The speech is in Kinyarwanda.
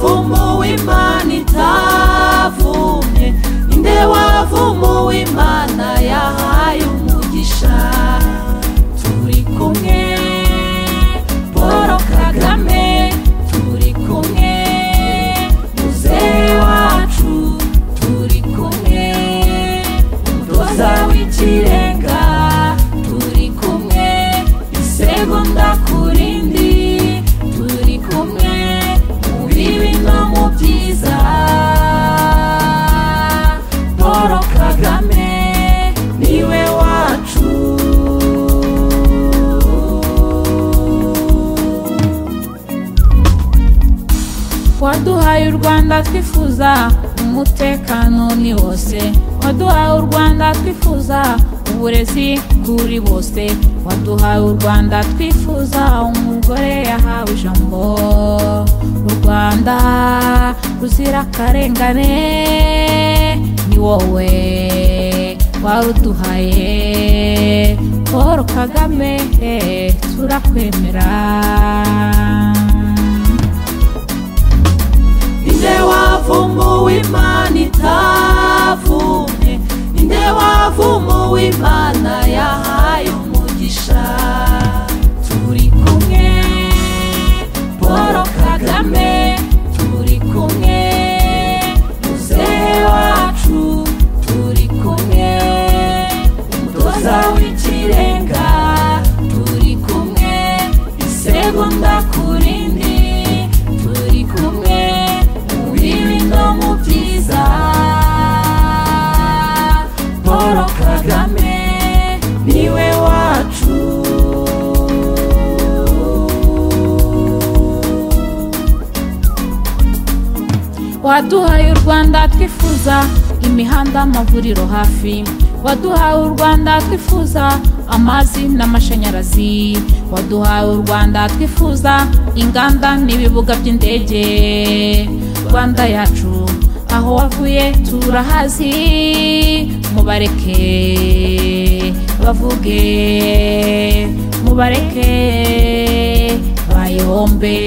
wavumu w'Imana itavumye ninde wavumu w'Imana yahaye umugisha turi kumwe Paul Kagame turi kumwe muzehe wacu turi kumwe umutoza w'ikirenga turi kumwe isegonda kurindi turi kumwe mu bibi no mu byiza Paul Kagame niwe wacu waduhaye u Rwanda twifuza umutekano ni wose waduhaye u Rwanda twifuza uburezi kuri bose waduhaye u Rwanda twifuza umugore yahawe ijambo u Rwanda ruzira akarengane ni wowe waruduhaye Paul Kagame turakwemera ninde wavumu w'Imana itavumye ninde wavumu w'Imana yahaye umugisha turi kumwe Paul Kagame turi kumwe muzehe wacu turi kumwe umutoza w'ikirenga turi kumwe isegonda kurindi turi kumwe no mu byiza Paul Kagame niwe wacu waduhaye u Rwanda twifuza imihanda amavuriro hafi waduhaye u Rwanda twifuza amazi n'amashanyarazi waduhaye u Rwanda twifuza inganda n'ibibuga by'indege Rwanda yacu aho wavuye turahazi mubareke bavuge mubareke bayombe